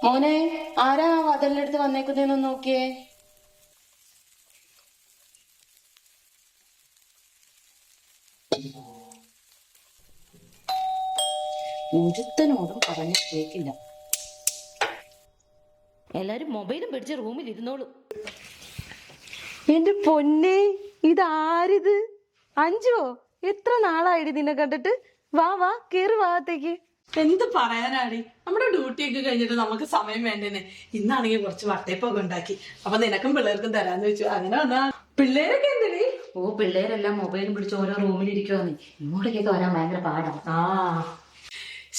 മോനെ, ആരാ വാതിലിനടുത്ത് വന്നേക്കുന്നതെന്ന് നോക്കിയേ. ഒരുത്തനോടും പറഞ്ഞ കേക്കില്ല. എല്ലാരും മൊബൈലും പിടിച്ച് റൂമിൽ ഇരുന്നോളൂ. എന്റെ പൊന്നെ, ഇതാരിത്? അഞ്ചോ? എത്ര നാളായിടി നിന്നെ കണ്ടിട്ട്? വാ വാ, കേറി ഭാഗത്തേക്ക്. എന്ത് പറയാനാടി, നമ്മുടെ ഡ്യൂട്ടിയൊക്കെ കഴിഞ്ഞിട്ട് നമുക്ക് സമയം വേണ്ടേനെ. ഇന്നാണെങ്കിൽ കുറച്ച് വട്ടയപ്പൊക്കെ ഉണ്ടാക്കി, അപ്പൊ നിനക്കും പിള്ളേർക്കും തരാന്ന് വെച്ചു. അങ്ങനെ വന്നാ പിള്ളേരൊക്കെ എന്തിനീ? ഓ, പിള്ളേരെല്ലാം മൊബൈലും പിടിച്ച് ഓരോ റൂമിലിരിക്കുവാന്ന്. ഇങ്ങോട്ടേക്കൊക്കെ വരാൻ ഭയങ്കര പാടാണ്. ആ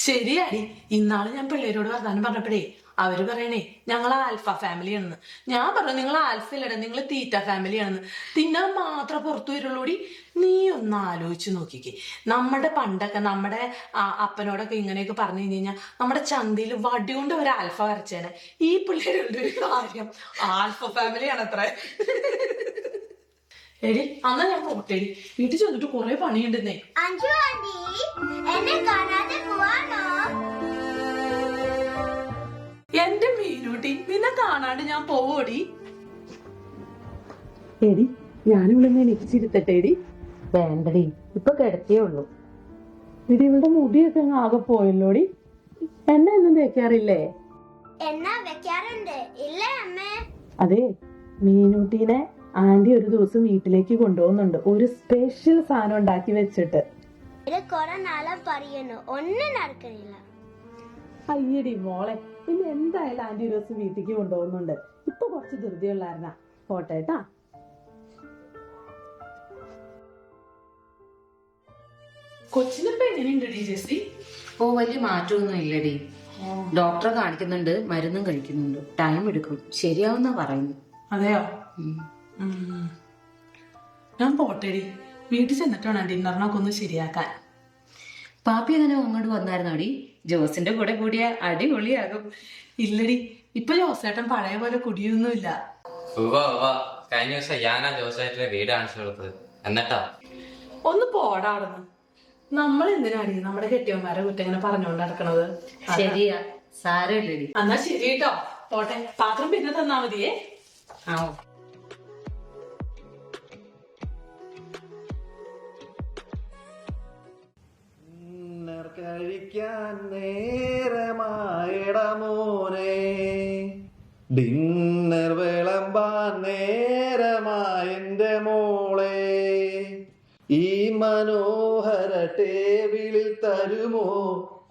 ശരിയാടി, ഇന്നാള് ഞാൻ പിള്ളേരോട് വർത്താനം പറഞ്ഞപ്പോഴേ അവര് പറയണേ ഞങ്ങൾ ആൽഫ ഫാമിലിയാണെന്ന്. ഞാൻ പറഞ്ഞു നിങ്ങൾ ആൽഫയിലട, നിങ്ങൾ തീറ്റ ഫാമിലിയാണെന്ന്. തിന്നാൻ മാത്രം പുറത്തു വരുള്ളൂടി. നീ ഒന്ന് ആലോചിച്ച് നോക്കിക്കേ, നമ്മുടെ പണ്ടൊക്കെ നമ്മുടെ അപ്പനോടൊക്കെ ഇങ്ങനെയൊക്കെ പറഞ്ഞു കഴിഞ്ഞാൽ നമ്മുടെ ചന്തയിൽ വടി കൊണ്ട് ഒരു ആൽഫ വരച്ചേനെ. ഈ പിള്ളേരുടെ ഒരു കാര്യം ആൽഫ ഫാമിലിയാണ് അത്ര. എടി അന്നാ ഞാൻ പോട്ടേടി, വീട്ടിൽ ചെന്നിട്ട് കുറെ പണിയുണ്ടെന്നേ. എന്റെ മീനൂട്ടി, നിന്നെ കാണാണ്ട് ഞാൻ പോവോടി. എടി, ഞാനിവിടെ എനിച്ചിരുത്തട്ടേടി. വേണ്ടടി, ഇപ്പൊ കിടത്തിയേ ഉള്ളൂ. എടി, ഇവളുടെ മുടിയൊക്കെ അങ്ങ് ആകെ പോയല്ലോടി. എണ്ണ ഒന്നും തേക്കാറില്ലേ? എണ്ണ വെക്കാറുണ്ട്. ഇല്ലേ അമ്മേ? അതെ, മീനൂട്ടീനെ ആന്റി ഒരു ദിവസം വീട്ടിലേക്ക് കൊണ്ടുപോകുന്നുണ്ട്, ഒരു സ്പെഷ്യൽ സാധനം ഉണ്ടാക്കി വെച്ചിട്ട്. ഇത് കൊറേ നാളെ പറയുന്നു, ഒന്നും നടക്കണില്ല. അയ്യടി മോളെ, പിന്നെ എന്തായാലും ആന്റി ഒരു ദിവസം വീട്ടിലേക്ക് കൊണ്ടുപോകുന്നുണ്ട്. ഇപ്പൊ കുറച്ച് ധൃതിയുള്ളായിരുന്ന പോട്ടേട്ടാ. കൊച്ചിനിപ്പോ എങ്ങനെയുണ്ടടി ജെസ്സി? ഓ, വലിയ മാറ്റമൊന്നും ഇല്ലടി. ഡോക്ടറെ കാണിക്കുന്നുണ്ട്, മരുന്നും കഴിക്കുന്നുണ്ട്. ടൈം എടുക്കും, ശരിയാവുന്ന പറയുന്നു. അതെയോ? ഞാൻ പോട്ടേടി, വീട്ടിൽ ചെന്നിട്ടാണ് ഡിന്നറിനൊക്കെ ഒന്ന് ശരിയാക്കാൻ. പാപ്പി അങ്ങനെ അങ്ങോട്ട് വന്നായിരുന്നോടി? ജോസിന്റെ കൂടെ കൂടിയ അടിപൊളിയാകും. ഇല്ലടി, ഇപ്പൊ ജോസേട്ടൻ പഴയ പോലെ കുടിയൊന്നുമില്ല. കഴിഞ്ഞ ദിവസം ഞാനാ ജോസേട്ടന്റെ വീട് കാണിച്ചു കൊടുത്തത്. എന്നിട്ടാ ഒന്ന് പോടാടുന്നു. നമ്മൾ എന്തിനാടി നമ്മുടെ കെട്ടിയന്മാരെ കുറ്റം ഇങ്ങനെ പറഞ്ഞുകൊണ്ട് നടക്കണത്? ശരിയാ, സാരമില്ലടി. എന്നാ ശരി കേട്ടോ, പോട്ടെ. പാത്രം പിന്നെ തന്നാ മതിയേ. ആ, കഴിക്കാൻ നേരമായിടമോനെ, ഡിന്നർ വിളമ്പാൻ നേരമായെന്റെ മോളെ, ഈ മനോഹര ടേബിളിൽ തരുമോ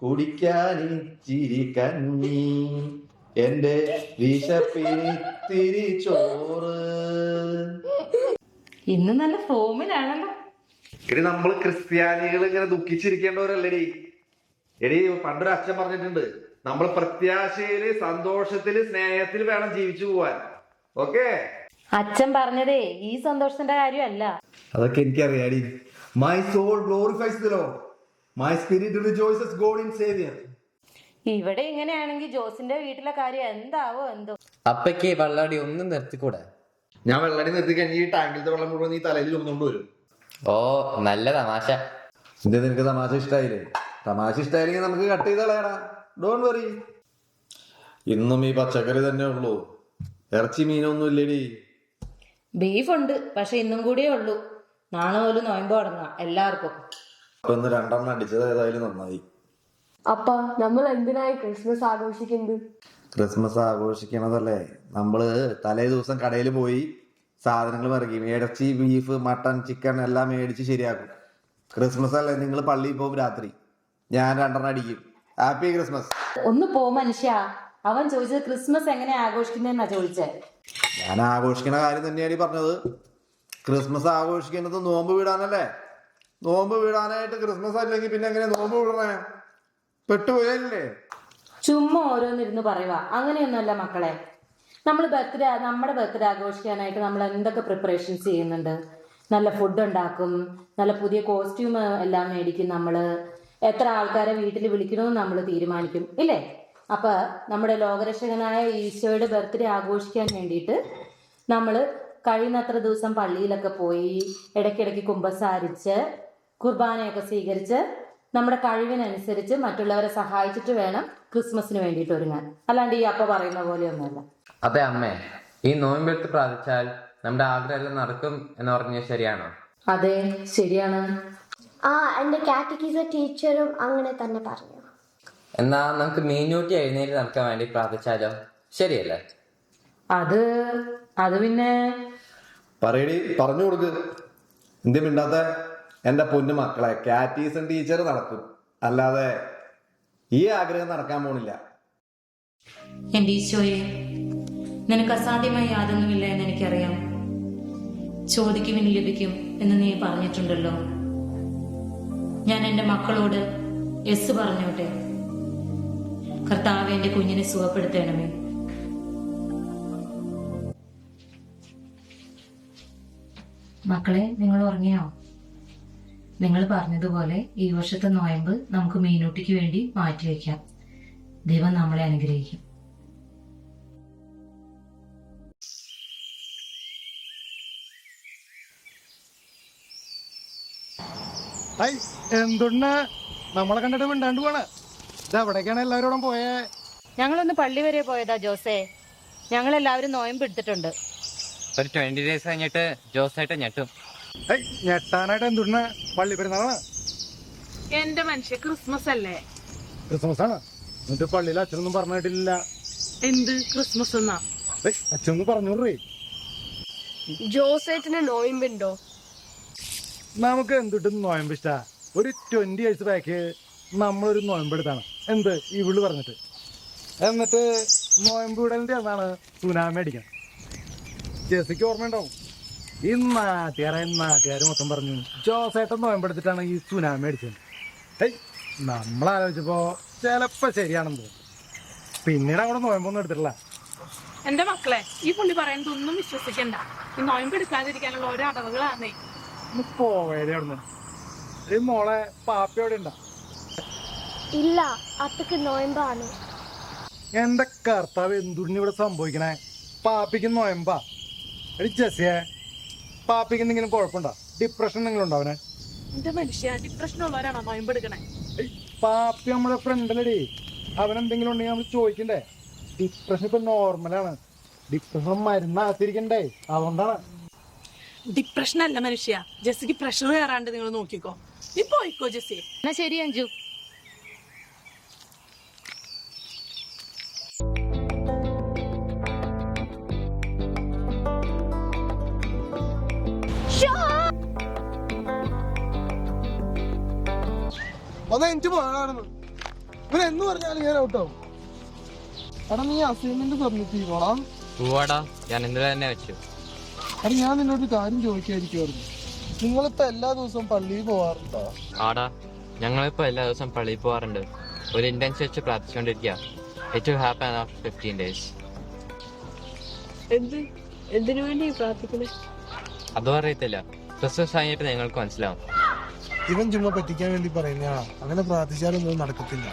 കുടിക്കാൻ ഇച്ചിരി കഞ്ഞി, എന്റെ വിശപ്പിനിത്തിരി ചോറ്. ഇന്ന് നല്ല ഫോമിലാണല്ലോ. എടി, നമ്മള് ക്രിസ്ത്യാനികൾ ഇങ്ങനെ ദുഃഖിച്ചിരിക്കേണ്ടവരല്ലേടി. എടി, പണ്ടൊരു അച്ഛൻ പറഞ്ഞിട്ടുണ്ട്, നമ്മൾ പ്രത്യാശയില് സന്തോഷത്തില് സ്നേഹത്തിൽ വേണം ജീവിച്ചു പോവാൻ. ഓക്കെ? അച്ഛൻ പറഞ്ഞതേ ഈ സന്തോഷത്തിന്റെ കാര്യമല്ല. അതൊക്കെ എനിക്കറിയാടി. My soul glorifies the Lord, my spirit rejoices God in saviour. ഇവിടെ ഇങ്ങനെയാണെങ്കിൽ ജോസിന്റെ വീട്ടിലെ കാര്യം എന്താവോ എന്തോ. അപ്പയ്ക്ക് വെള്ളടി ഒന്നും നിർത്തിക്കൂടെ? ഞാൻ വെള്ളടി നിർത്തി കഴിഞ്ഞ് ഈ ടാങ്കിലത്തെ വെള്ളം മുഴുവൻ നീ തലയിൽ ചുമന്നുകൊണ്ട് വരും. ഓ, നല്ല തമാശ. എന്റെ നിനക്ക് തമാശ ഇഷ്ടായില്ലേ? തമാശ ഇഷ്ടായില്ലെങ്കിൽ നമുക്ക് കട്ട് ചെയ്ത് കളയടാ. Don't worry. ഇന്നും ഈ പച്ചക്കറി തന്നെ ഉള്ളൂ, ഇറച്ചി മീനൊന്നും ഇല്ലേടി. ബീഫ് ഉണ്ട്, പക്ഷെ ഇന്നും കൂടിയേ ഉള്ളൂ. നാളെ പോലും നോയമ്പ് തുടങ്ങാം എല്ലാവർക്കും. അപ്പൊ ഒന്ന് രണ്ടെണ്ണം അടിച്ചത് ഏതായാലും നന്നായി. അപ്പ നമ്മൾ എന്തിനായി ക്രിസ്മസ് ആഘോഷിക്കുന്നത്? ക്രിസ്മസ് ആഘോഷിക്കണതല്ലേ, നമ്മള് തലേ ദിവസം കടയിൽ പോയി സാധനങ്ങൾ ഇറങ്ങി ഇറച്ചി, ബീഫ്, മട്ടൺ, ചിക്കൻ എല്ലാം മേടിച്ച് ശരിയാക്കും. ക്രിസ്മസ് അല്ലേ, നിങ്ങൾ പള്ളിയിൽ പോകും രാത്രി, ഞാൻ രണ്ടെണ്ണം അടിക്കും. Happy Christmas. ഒന്ന് പോ മനുഷ്യ. അവൻ ചോദിച്ചത് ക്രിസ്മസ് എങ്ങനെ ആഘോഷിക്കുന്നതെന്നാ ചോദിച്ചേ. ഞാൻ ആഘോഷിക്കുന്ന കാര്യം തന്നെയാണ് പറഞ്ഞത്. ക്രിസ്മസ് ആഘോഷിക്കുന്നത് നോമ്പ് വീടാനല്ലേ. നോമ്പ് വീടാനായിട്ട് ക്രിസ്മസ് അല്ലെങ്കിൽ പിന്നെ എങ്ങനെ നോമ്പ് വിടണേ? പെട്ടുപോയല്ലേ? ചുമ്മാ ഓരോന്നിരുന്ന് പറയുക. അങ്ങനെയൊന്നുമല്ല മക്കളെ. നമ്മുടെ ബർത്ത്ഡേ ആഘോഷിക്കാനായിട്ട് നമ്മൾ എന്തൊക്കെ പ്രിപ്പറേഷൻസ് ചെയ്യുന്നുണ്ട്. നല്ല ഫുഡ് ഉണ്ടാക്കും, നല്ല പുതിയ കോസ്റ്റ്യൂം എല്ലാം മേടിക്കും. നമ്മള് എത്ര ആൾക്കാരെ വീട്ടിൽ വിളിക്കണമെന്ന് നമ്മൾ തീരുമാനിക്കും, ഇല്ലേ? അപ്പൊ നമ്മുടെ ലോകരക്ഷകനായ ഈശോയുടെ ബർത്ത്ഡേ ആഘോഷിക്കാൻ വേണ്ടിയിട്ട് നമ്മൾ കഴിയുന്നത്ര ദിവസം പള്ളിയിലൊക്കെ പോയി ഇടയ്ക്കിടയ്ക്ക് കുമ്പസാരിച്ച് കുർബാനയൊക്കെ സ്വീകരിച്ച് നമ്മുടെ കഴിവിനനുസരിച്ച് മറ്റുള്ളവരെ സഹായിച്ചിട്ട് വേണം ക്രിസ്മസിന് വേണ്ടിയിട്ട് ഒരുങ്ങാൻ. അല്ലാണ്ട് ഈ അപ്പ പറയുന്ന പോലെയൊന്നുമല്ല. അതെ അമ്മേ, ഈ നോയമ്പെടുത്ത് പ്രാർത്ഥിച്ചാൽ നമ്മുടെ ആഗ്രഹം നടക്കും എന്ന് പറഞ്ഞാൽ ശരിയാണോ? അതെ, ശരിയാണ്. എന്റെ കാറ്റഗീസ് ടീച്ചറും അങ്ങനെ തന്നെ പറഞ്ഞു. എന്നാ നമുക്ക് മീനൂട്ടി എഴുന്നേറ്റ് നടക്കാൻ വേണ്ടി പ്രാർത്ഥിച്ചാലോ? ശരിയല്ലേ? അത് പിന്നെ പറയടി, പറഞ്ഞു കൊടുക്ക്. എന്ത് മിണ്ടാത്ത? എന്റെ പൊന്നു മക്കളെ, കാറ്റീസൺ ടീച്ചർ നടക്കും, അല്ലാതെ ഈ ആഗ്രഹം നടക്കാൻ പോണില്ല. എന്റെ ഈശോയെ, നിനക്ക് അസാധ്യമായ യാതൊന്നുമില്ല എന്ന് എനിക്കറിയാം. ചോദിക്കുവിന് ലഭിക്കും എന്ന് നീ പറഞ്ഞിട്ടുണ്ടല്ലോ. ഞാൻ എന്റെ മക്കളോട് യെസ് പറഞ്ഞോട്ടെ. കർത്താവേ, എന്റെ കുഞ്ഞിനെ സുഖപ്പെടുത്തണമേ. മക്കളെ, നിങ്ങൾ ഉറങ്ങിയോ? നിങ്ങൾ പറഞ്ഞതുപോലെ ഈ വർഷത്തെ നോയമ്പ് നമുക്ക് മീനൂട്ടിക്ക് വേണ്ടി മാറ്റിവെക്കാം. ദൈവം നമ്മളെ അനുഗ്രഹിക്കും. എന്തുണ്ട് നമ്മളെ കണ്ടിട്ട് മിണ്ടാണ്ട് പോണ? ഇതെവിടേക്കാണ് എല്ലാവരോടും പോയേ? ഞങ്ങളൊന്ന് പള്ളി വരെ പോയതാ ജോസേ. ഞങ്ങൾ എല്ലാവരും നോയമ്പ് എടുത്തിട്ടുണ്ട്. ഒരു 20 days കഴിഞ്ഞിട്ട് ജോസായിട്ട് ഞെട്ടും. ഞെട്ടാനായിട്ട് എന്തുണ്ട്? പള്ളി പെരുന്നാളാണ്. എന്റെ മനുഷ്യ, ക്രിസ്മസ് അല്ലേ? ക്രിസ്മസ് ആണ്. എന്നിട്ട് പള്ളിയിൽ അച്ഛനൊന്നും പറഞ്ഞിട്ടില്ല. എന്ത് ക്രിസ്മസ് എന്നാ? അച്ഛനൊന്ന് പറഞ്ഞോറേ. ജോസേറ്റിന് നോയമ്പുണ്ടോ? നമുക്ക് എന്തിട്ടും നോയമ്പ് ഇഷ്ടാ. ഒരു 20 years ബാക്ക് നമ്മളൊരു നോയമ്പെടുത്താണ്. എന്ത് ഇവിള് പറഞ്ഞിട്ട്. എന്നിട്ട് നോയമ്പ് വിടലിന്റെ എന്നാണ് സുനാമി അടിക്കണം. ജെസിക്ക് ഓർമ്മയുണ്ടാവും. ഈ നാട്ടുകാർ മൊത്തം പറഞ്ഞു ജോസേട്ടൻ നോയമ്പെടുത്തിട്ടാണ് ഈ സുനാമി അടിച്ചത്. നമ്മളാലോചിച്ചപ്പോ ചിലപ്പോ ശരിയാണെന്ന് തോന്നുന്നു. പിന്നീട് അവിടെ നോയമ്പൊന്നും എടുത്തിട്ടില്ല. എന്റെ മക്കളെ, ഈ പുള്ളി പറയുന്നതൊന്നും വിശ്വസിക്കണ്ട. ഈ നോയമ്പ് എടുക്കാതിരിക്കാനുള്ള ഓരോ അടവുകളാണേ. പോവേടെ അവിടുന്ന്. ഈ മോളെ പാപ്പ എവിടെ ഉണ്ടാ? ഇല്ല, അപ്പക്ക് നോയമ്പാണ്. എന്റെ കർത്താവ്, എന്തുണ്ട് ഇവിടെ സംഭവിക്കണേ? പാപ്പിക്ക് നോയമ്പാ? എടി ജെസിയെ, പാപ്പിക്ക് എന്തെങ്കിലും കുഴപ്പമുണ്ടോ? ഡിപ്രഷൻ എന്തെങ്കിലും ഉണ്ടോ അവന്? എന്റെ മനുഷ്യ, ഡിപ്രഷൻ ഉള്ളവരാണോ നോയമ്പ് എടുക്കണേ? പാപ്പി നമ്മുടെ ഫ്രണ്ടല്ലടി. അവനെന്തെങ്കിലും ഉണ്ടെങ്കിൽ നമ്മൾ ചോദിക്കണ്ടേ? ഡിപ്രഷൻ ഇപ്പൊ നോർമലാണ്. ഡിപ്രഷൻ മരുന്നാത്തിരിക്കണ്ടേ, അതുകൊണ്ടാണ്. ഡിപ്രഷൻ അല്ല മനുഷ്യ, ജെസ്സിക്ക് പ്രഷർ കയറാണ്ട് നിങ്ങൾ നോക്കിക്കോ. നീ പോയിക്കോ ജെസ്സി. എന്നാ ശരി അഞ്ജു. എനിക്ക് പോകണമായിരുന്നു. ഇവരെന്ന് പറഞ്ഞാലും ഞാൻ ഔട്ടാവും. എടാ, നീ അസൈൻമെന്റ് സബ്മിറ്റ് ചെയ്തോളാം. പോവാടാ, ഞാൻ ഇന്നലെ തന്നെ വെച്ചു. എടാ, ഞാൻ നിന്നോട് കാര്യം ചോദിക്കാതിരിക്കുവായിരുന്നു. നിങ്ങളിപ്പോ എല്ലാ ദിവസവും പള്ളിയിൽ പോവാറുണ്ടോ? ആടാ, ഞങ്ങളിപ്പോ എല്ലാ ദിവസവും പള്ളിയിൽ പോവാറുണ്ട്. ഒരു ഇന്റൻസ് വെച്ച് പ്രാർത്ഥിച്ചുകൊണ്ടിരിക്കുക. It will happen after 15 days. എന്തിനു വേണ്ടി പ്രാർത്ഥിക്കണേ? അതും അറിയത്തില്ല. ക്രിസ്മസ് കഴിഞ്ഞിട്ട് നിങ്ങൾക്ക് മനസ്സിലാവും. ഇവൻ ചുമ്മാ പറ്റിക്കാൻ വേണ്ടി പറയുന്ന. അങ്ങനെ പ്രാർത്ഥിച്ചാലൊന്നും നടക്കത്തില്ല.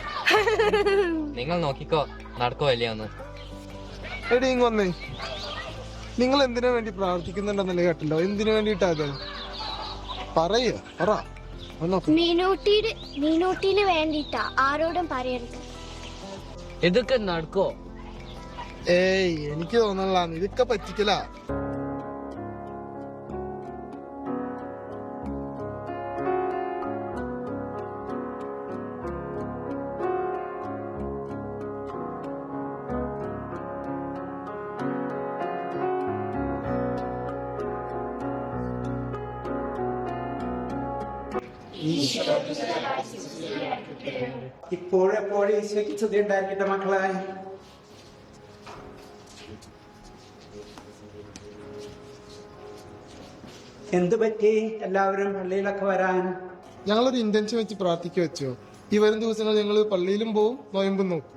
നിങ്ങൾ നോക്കിക്കോ, നടക്കോ ഇല്ലയോന്ന്. എടി, ഇങ്ങ് വന്നേ. നിങ്ങൾ എന്തിനു വേണ്ടി പ്രാർത്ഥിക്കുന്നുണ്ടെന്നല്ലേ കേട്ടല്ലോ? എന്തിനു വേണ്ടിട്ടാ അത്? പറ. മീനൂട്ടിന് വേണ്ടിട്ടാ. ആരോടും പറയരുത്. ഇതൊക്കെ നടക്കോ? ഏയ്, എനിക്ക് തോന്നല ഇതൊക്കെ പറ്റിക്കല. ഇപ്പോഴെപ്പോഴും ഈശോയ്ക്ക് സ്തുതി ഉണ്ടായിരിക്കട്ടെ മക്കളെ. എന്തു പറ്റി എല്ലാവരും പള്ളിയിലൊക്കെ വരാൻ? ഞങ്ങളൊരു ഇന്റൻഷൻ വെച്ച് പ്രാർത്ഥിക്കുക വെച്ചോ. ഈ വരും ദിവസങ്ങൾ ഞങ്ങൾ പള്ളിയിലും പോവും, നോയമ്പും നോക്കും.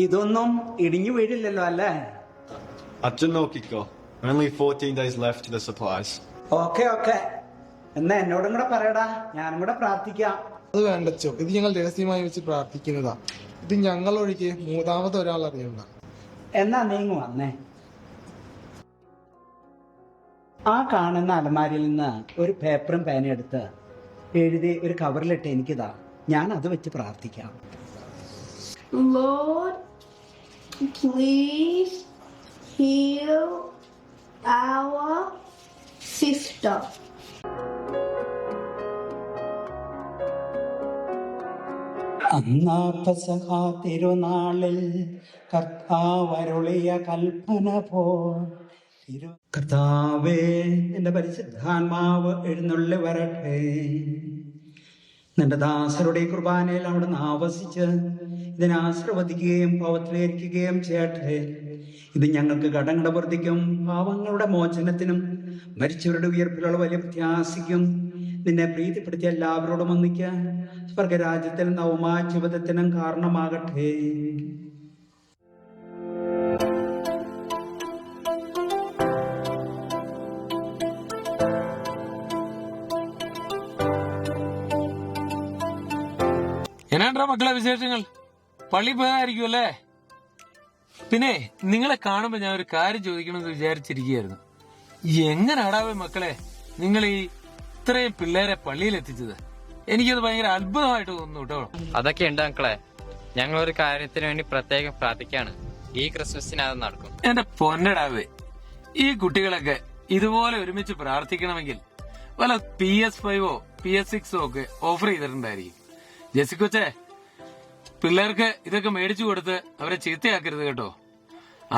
ഇതൊന്നും ഇടിഞ്ഞു വീഴില്ലല്ലോ അല്ലേ? അച്ഛൻ നോക്കിക്കോ. Only 14 days left to the supplies. Okay okay എന്നാ എന്നോടും കൂടെ പറയടാ, ഞാനും കൂടെ പ്രാർത്ഥിക്കാം. അത് വേണ്ടച്ചോ, ഇത് ഞങ്ങൾ രഹസ്യമായി വെച്ച് പ്രാർത്ഥിക്കുന്നതാ. ഇത് ഞങ്ങൾ ഒഴികെ മൂന്നാമത് ഒരാൾ അറിയണ്ട. എന്നാ നീങ്ങു വന്നേ. ആ കാണുന്ന അലമാരിയിൽ നിന്ന് ഒരു പേപ്പറും പേനയും എടുത്ത് എഴുതി ഒരു കവറിലിട്ട് എനിക്കിതാ. ഞാൻ അത് വെച്ച് പ്രാർത്ഥിക്കാം. Lord, please heal our sister. അന്നാ പെസഹ തിരുനാളിൽ കർത്താവരുളിയ കൽപ്പന പോൽ കർത്താവേ, നിന്റെ പരിശുദ്ധാത്മാവ് എഴുന്നള്ളി വരട്ടെ. നിന്റെ ദാസരുടെ കുർബാനയിൽ അവിടുന്ന് ആവസിച്ച് ഇതിനെ ആശീർവദിക്കുകയും പാവത്തിലേരിക്കുകയും ചെയ്യട്ടെ. ഇത് ഞങ്ങൾക്ക് കടങ്ങളുടെ വൃദ്ധിക്കും പാവങ്ങളുടെ മോചനത്തിനും മരിച്ചവരുടെ ഉയർപ്പിലുള്ള വലിയ പ്രത്യാശയ്ക്കും നിന്നെ പ്രീതിപ്പെടുത്തിയ എല്ലാവരോടും ഒന്നിക്കാൻ സ്വർഗരാജ്യത്തിൽ നവമായ ജീവിതത്തിനും കാരണമാകട്ടെ. എന്നാണ്ടാ മക്കളെ വിശേഷങ്ങൾ? പള്ളി പോയായിരിക്കും അല്ലേ? പിന്നെ നിങ്ങളെ കാണുമ്പോ ഞാൻ ഒരു കാര്യം ചോദിക്കണമെന്ന് വിചാരിച്ചിരിക്കുകയായിരുന്നു. എങ്ങനാടാവേ മക്കളെ നിങ്ങൾ ഈ ഇത്രയും പിള്ളേരെ പള്ളിയിൽ എത്തിച്ചത്? എനിക്കത് ഭയങ്കര അത്ഭുതമായിട്ട് തോന്നുന്നു കേട്ടോ. അതൊക്കെ ഉണ്ട് മക്കളെ, ഞങ്ങൾ ഒരു കാര്യത്തിന് വേണ്ടി പ്രത്യേകം പ്രാർത്ഥിക്കാണ്. ഈ ക്രിസ്മസിന് അത് നടക്കും. എന്റെ പൊന്നടാവേ, ഈ കുട്ടികളൊക്കെ ഇതുപോലെ ഒരുമിച്ച് പ്രാർത്ഥിക്കണമെങ്കിൽ വല്ല PS5 PS6 ഒക്കെ ഓഫർ ചെയ്തിട്ടുണ്ടായിരിക്കും. ജെസിക്കൊച്ചേ, പിള്ളേർക്ക് ഇതൊക്കെ മേടിച്ചു കൊടുത്ത് അവരെ ചീത്തയാക്കരുത് കേട്ടോ.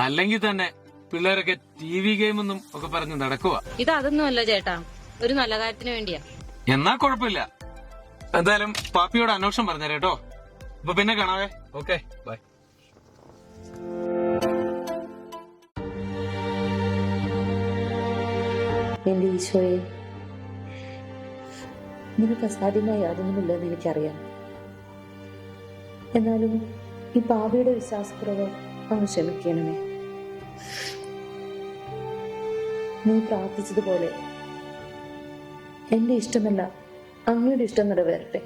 അല്ലെങ്കിൽ തന്നെ പിള്ളേരൊക്കെ TV ഗെയിമൊന്നും ഒക്കെ പറഞ്ഞ് നടക്കുക. ഇത് അതൊന്നും അല്ല ചേട്ടാ, ഒരു നല്ല കാര്യത്തിന് വേണ്ടിയാ. എന്നാ കുഴപ്പമില്ല. എന്തായാലും പാപ്പിയോട് അന്വേഷണം പറഞ്ഞേരെ കേട്ടോ. അപ്പൊ പിന്നെ കാണാവേ. Okay, by. എന്റെ ഈശോയെ, നിനക്ക് അസാധ്യമായ യാതൊന്നുമില്ലെന്ന് എനിക്കറിയാം. എന്നാലും ഈ പാപിയുടെ വിശ്വാസക്കുറവ് അങ്ങ് ക്ഷമിക്കണമേ. നീ പ്രാർത്ഥിച്ചതുപോലെ എന്റെ ഇഷ്ടമല്ല അങ്ങയുടെ ഇഷ്ടം നിറവേറട്ടെ.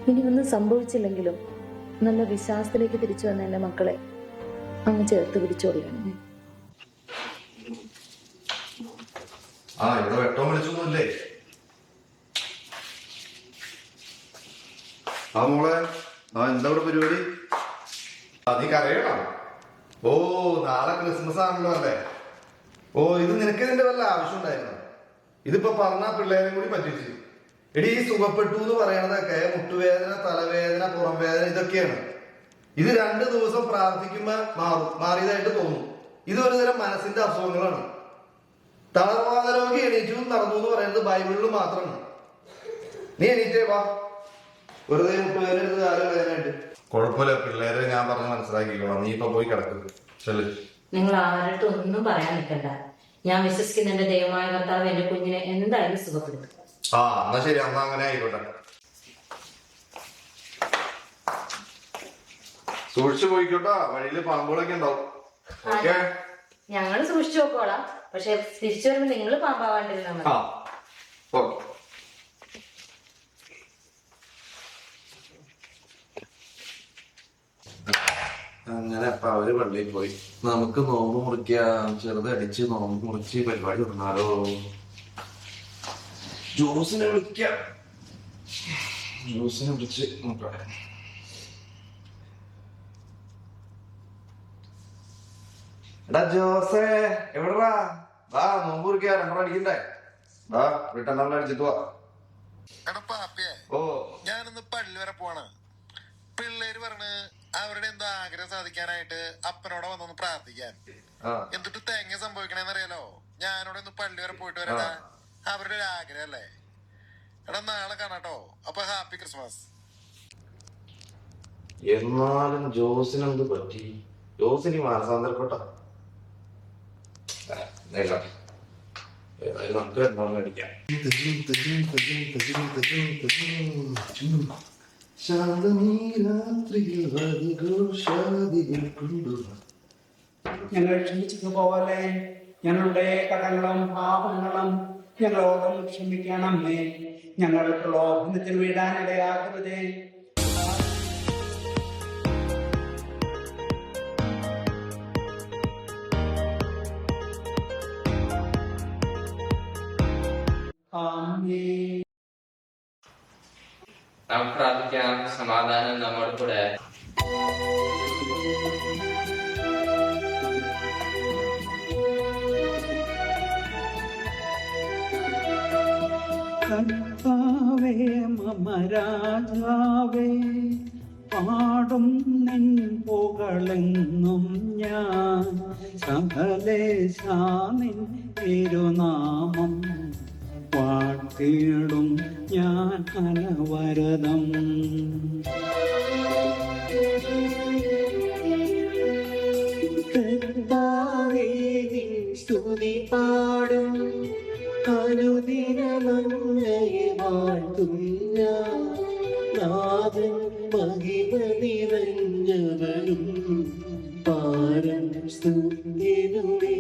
ഇനി ഒന്നും സംഭവിച്ചില്ലെങ്കിലും നല്ല വിശ്വാസത്തിലേക്ക് തിരിച്ചു വന്ന എന്റെ മക്കളെ അങ്ങ് ചേർത്ത് പിടിച്ചോളണമേ. ആ, ഇവിടെ വെട്ടം വിളിച്ചൊന്നുമില്ലേ? ആ മോളെ, ആ എന്താ ഇവിടെ പരിപാടി? നീ കരയണം? ഓ, നാളെ ക്രിസ്മസ് ആണല്ലോ അല്ലേ? ഓ, ഇത് നിനക്ക് ഇതിന്റെ വല്ല ആവശ്യം ഉണ്ടായിരുന്നു? ഇതിപ്പോ പറഞ്ഞ പിള്ളേരെ കൂടി പറ്റിച്ചു. എടി, ഈ സുഖപ്പെട്ടു എന്ന് പറയണതൊക്കെ മുട്ടുവേദന, തലവേദന, പുറം വേദന ഇതൊക്കെയാണ്. ഇത് 2 ദിവസം പ്രാർത്ഥിക്കുമ്പോ മാറിയതായിട്ട് തോന്നും. ഇത് ഒരു തരം മനസ്സിന്റെ അസുഖങ്ങളാണ്. തളർവാദ രോഗി എണീറ്റു നടന്നു എന്ന് പറയുന്നത് ബൈബിളിൽ മാത്രമാണ്. നീ എണീറ്റേ വാ, വെറുതെ മുട്ടുവേദന കാലവേദനയായിട്ട്. കുഴപ്പമില്ല, പിള്ളേരെ ഞാൻ പറഞ്ഞ് മനസ്സിലാക്കിക്കോളാം. നീ ഇപ്പൊ പോയി കിടക്കുന്നത്. നിങ്ങൾ ആരുടെ ഒന്നും പറയാൻ നിൽക്കണ്ട. ഞാൻ വിശ്വസിക്കുന്ന എന്റെ ദൈവമായ കർത്താവ് എന്റെ കുഞ്ഞിനെ എന്തായാലും സുഖപ്പെടുത്തും. ആ, എന്നാ ശരി, അന്നാ അങ്ങനെ ആയിക്കോട്ടെ. സൂക്ഷിച്ചു പോയിക്കോട്ടാ, വഴിയില് പാമ്പുകളൊക്കെ ഉണ്ടാവും. ഓക്കെ, ഞങ്ങള് സൂക്ഷിച്ചു നോക്കോളാം. പക്ഷെ തിരിച്ചു വരുമ്പോ നിങ്ങൾ പാമ്പാവാണ്ടിരുന്നാ മതി. ആ, ഓക്കെ. അങ്ങനെ അപ്പൊ അവര് പള്ളിയിൽ പോയി. നമുക്ക് നോമ്പ് മുറിക്കാം. ചെറുതടിച്ച് നോമ്പ് മുറിച്ച് പരിപാടി തുടങ്ങാലോ. ജോസിനെ വിളിക്കാം. ജോസിനെ വിളിച്ച് നോക്കാം. എടാ ജോസേ, എവിടെടാ? വാ, നോമ്പ് മുറിക്കാം. 2 അടിക്കണ്ടേ? വാ, വീട്ടെണ്ണം അടിച്ചിട്ട് വാ. ഓ, ഞാനിന്ന് പള്ളി വരെ പോവാണ്. പിള്ളേര് പറഞ്ഞ് അവരുടെ എന്തോ ആഗ്രഹം സാധിക്കാനായിട്ട് അപ്പനോടെ വന്നൊന്ന് പ്രാർത്ഥിക്കാൻ. എന്നിട്ട് തേങ്ങ സംഭവിക്കണേന്ന് അറിയാലോ. ഞാനോടെ ഒന്ന് പള്ളി വരെ പോയിട്ട് വരാ. അവരുടെ ഒരു ആഗ്രഹം അല്ലേ. എടാ, നാളെ കാണാട്ടോ. അപ്പൊ ഹാപ്പി ക്രിസ്മസ്. എന്നാലും ജോസിനെന്ത് പറ്റി? ജോസിന് മാനസാന്തരപ്പെട്ട നമുക്ക് എന്താണ് മേടിക്കാം. ഞങ്ങൾ ക്ഷണിച്ചു പോവല്ലേ? ഞങ്ങളുടെ കടങ്ങളും പാപങ്ങളും ഞങ്ങളോടും ക്ഷമിക്കണമേ. ഞങ്ങൾ പ്രലോഭനത്തിൽ വീഴാനിടയാകരുതേ. ആമേൻ. നമുക്ക് പ്രാർത്ഥിക്കാം. സമാധാനം നമ്മോട് കൂടെ. കർത്താവേ മമ രാജാവേ, പാടും നിൻ പുകളെന്നും ഞാൻ. സകലേശാനിൻ തിരുനാമം വാഴ്ത്തിടും ഞാൻ അനവരതം. കർത്താവേ നിൻ സ്തുതി പാടും, അനുദിനമങ്ങയെ വാഴ്ത്തും ഞാൻ. നാഥൻ മഹിമ നിറഞ്ഞവനും പാരം സ്തുതിനുമെന്നും.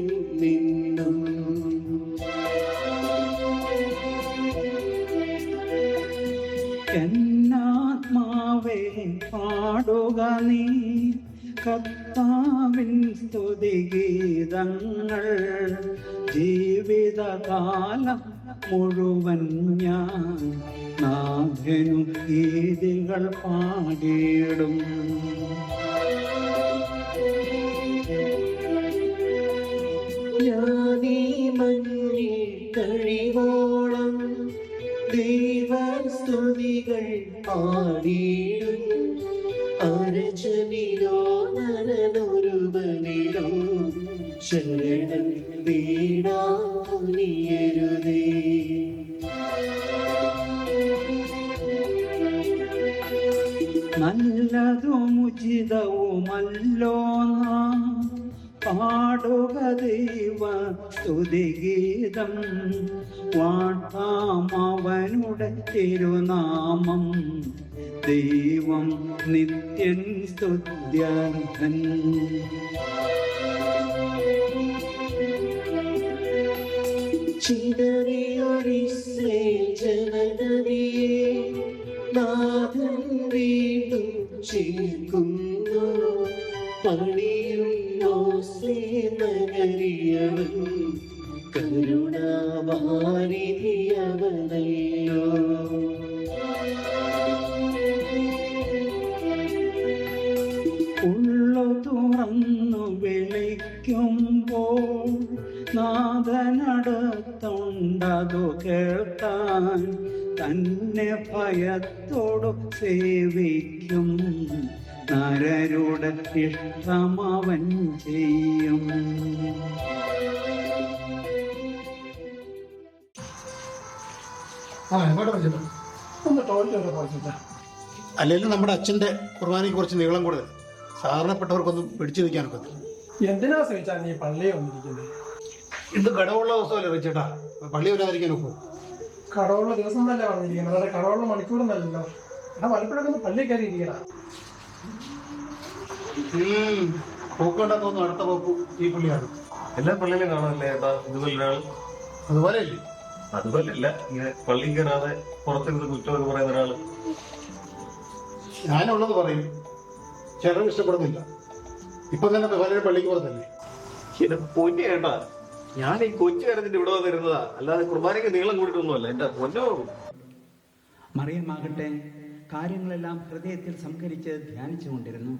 എന്നാത്മാവേ പാടുക നീ കർത്താവിൻ സ്തുതിഗീതങ്ങൾ. ജീവിതകാലം മുഴുവൻ ഞാൻ നാഥനു ഗീതികൾ പാടിയിടും. ഞാനീ മണ്ണിൽ കഴിവോളം ദൈവസ്തുതികൾ പാടിയിടും. അരജനിലോ നരനൊരുവനിലോ ശരണം വീടാനിയരുതേ. നല്ലതും ഉചിതവുമല്ലോ നാം പാടുക ദൈവ സ്തുതിഗീതം. വാഴ്ത്താം അവനുടെ തിരുനാമം. ദൈവം നിത്യൻ സ്തുത്യർഹൻ. ചിതറിയൊരിസ്രയേൽ ജനതയെ നാഥൻ വീണ്ടും ചേർക്കുന്നു. പണിയും നഗരിയവൻ കരുണാവാരിധിയവനല്ലോ. ഉള്ളു തുറന്നു വിളിക്കുമ്പോൾ നാഥനടുത്തുണ്ടതു കേൾക്കാൻ. തന്നെ ഭയത്തോടു സേവിക്കും നരരുടെ ഇഷ്ടമവൻ ചെയ്യും. അല്ലെങ്കിൽ നമ്മുടെ അച്ഛന്റെ കുർബാനയ്ക്ക് കുറച്ച് നീളം കൂടുതൽ, സാധാരണപ്പെട്ടവർക്കൊന്നും പിടിച്ചു നിൽക്കാനൊക്കെ. എന്തിനാ ശ്രമിച്ചാ നീ പള്ളിയെ വന്നിരിക്കുന്നത്? ഇത് കടവുള്ള ദിവസമല്ലേ വെച്ചേട്ടാ, പള്ളി വരാതിരിക്കാൻ ഒക്കും. കടവുള്ള ദിവസം തന്നെ വന്നിരിക്കുന്നത്, അല്ലാതെ കടവുള്ള മണിക്കൂറൊന്നല്ലല്ലോ. എടാ വലപ്പോഴൊക്കെ പള്ളി കയറി ഇരിക്കടാ. പോക്കുണ്ടാക്കുന്നു അടുത്ത പോക്കു ഈ പള്ളിയാണ്. എല്ലാ പള്ളിയിലും കാണാനല്ലേ ഏട്ടാ ഇതുപോലെ ഒരാൾ? അതുപോലെയല്ലേ? അതുപോലെയല്ല, ഇങ്ങനെ പള്ളി കയറാതെ പുറത്തിരുന്ന് കുറ്റമൊക്കെ പറയുന്ന ഒരാള്. ഞാനുള്ളത് പറയും, ചേട്ടൻ ഇഷ്ടപ്പെടുന്നില്ല. ഇപ്പൊ തന്നെ പലരും പള്ളിക്ക് പുറത്തല്ലേ. എന്റെ പൊന്നു ഏട്ടാ, ഞാൻ ഈ കൊച്ചു കാര്യത്തിന്റെ ഇവിടെ വന്നിരുന്നതാ, അല്ലാതെ കുർബാനയ്ക്ക് നീളം കൂടിയിട്ടൊന്നുമല്ല. എന്റെ പൊന്നോ. മറിയമാകട്ടെ കാര്യങ്ങളെല്ലാം ഹൃദയത്തിൽ സംഭരിച്ച് ധ്യാനിച്ചുകൊണ്ടിരുന്നു.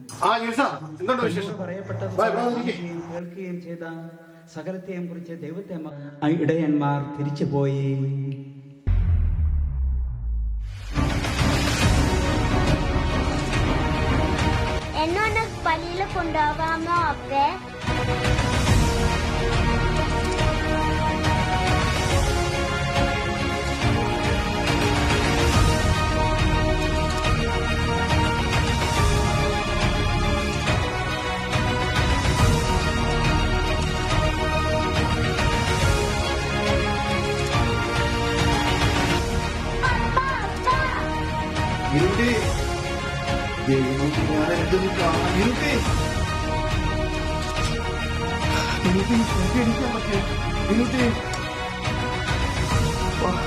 പറയപ്പെട്ടത് കേൾക്കുകയും ചെയ്ത സകലത്തെയും കുറിച്ച് ദൈവത്തെ ഇടയന്മാർ തിരിച്ചുപോയി. എന്നൊന്ന് പള്ളിയിൽ കൊണ്ടുപോകാമോ അപ്പേ? നിങ്ങൾക്ക് ഈ തൊണ്ടി അടിക്കാൻ പറ്റിയ നിങ്ങൾക്ക്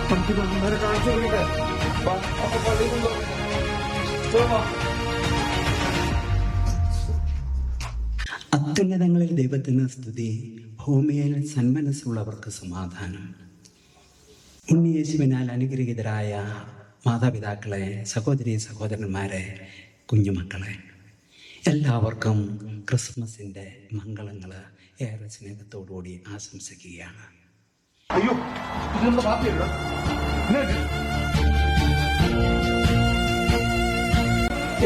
നമുക്ക് നന്നായി കാണിച്ചു നോക്കട്ടെ. അപ്പൊ പള്ളിയിൽ കൊണ്ടുപോകാം. അത്യുന്നതങ്ങളിൽ ദൈവത്തിന് സ്തുതി, ഭൂമിയിൽ സന്മനസ്സുള്ളവർക്ക് സമാധാനം. ഉണ്ണിയേശുവിനാൽ അനുഗ്രഹീതരായ മാതാപിതാക്കളെ, സഹോദരി സഹോദരന്മാരെ, കുഞ്ഞുമക്കളെ, എല്ലാവർക്കും ക്രിസ്മസിന്റെ മംഗളങ്ങൾ ഏറെ സ്നേഹത്തോടുകൂടി ആശംസിക്കുകയാണ്. അയ്യോ, ഇത് നമ്മുടെ പാർട്ടിയല്ലോ.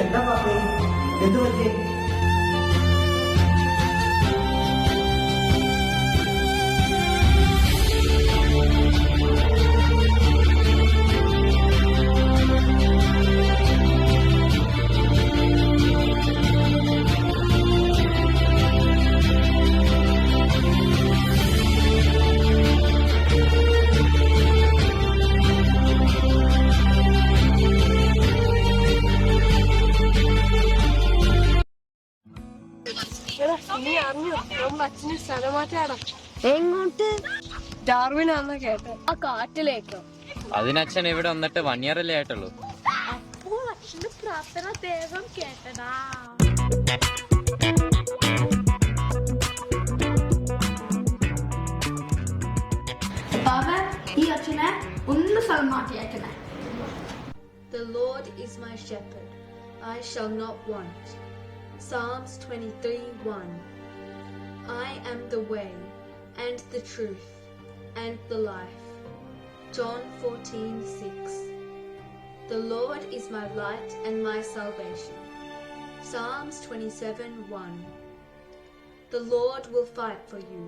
എന്താ പാപ്പേ, എന്ത് പറ്റി? ഇനി അറിഞ്ഞു നമ്മുടെ അച്ഛന് സ്ഥലമാറ്റാടാ. എങ്ങോട്ട്? ഡാർവിനാന്ന് കേട്ട്. ആ കാട്ടിലേക്കോ? അതിനച്ഛൻ ഇവിടെ വന്നിട്ട് 1 year അല്ലേ ആയിട്ടുള്ളൂ. അപ്പോൾ അച്ഛന്റെ പ്രാർത്ഥന ദൈവം കേട്ടടാ. ഈ അച്ഛനെ ഒന്ന് സ്ഥലമാറ്റിയേക്കണേ. The Lord is my shepherd, I shall not want. Psalms 23:1. I am the way, and the truth, and the life. John 14:6. The Lord is my light and my salvation. Psalms 27:1. The Lord will fight for you,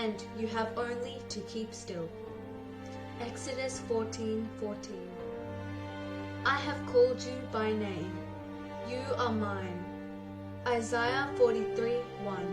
and you have only to keep still. Exodus 14:14. I have called you by name. You are mine. Isaiah 43:1.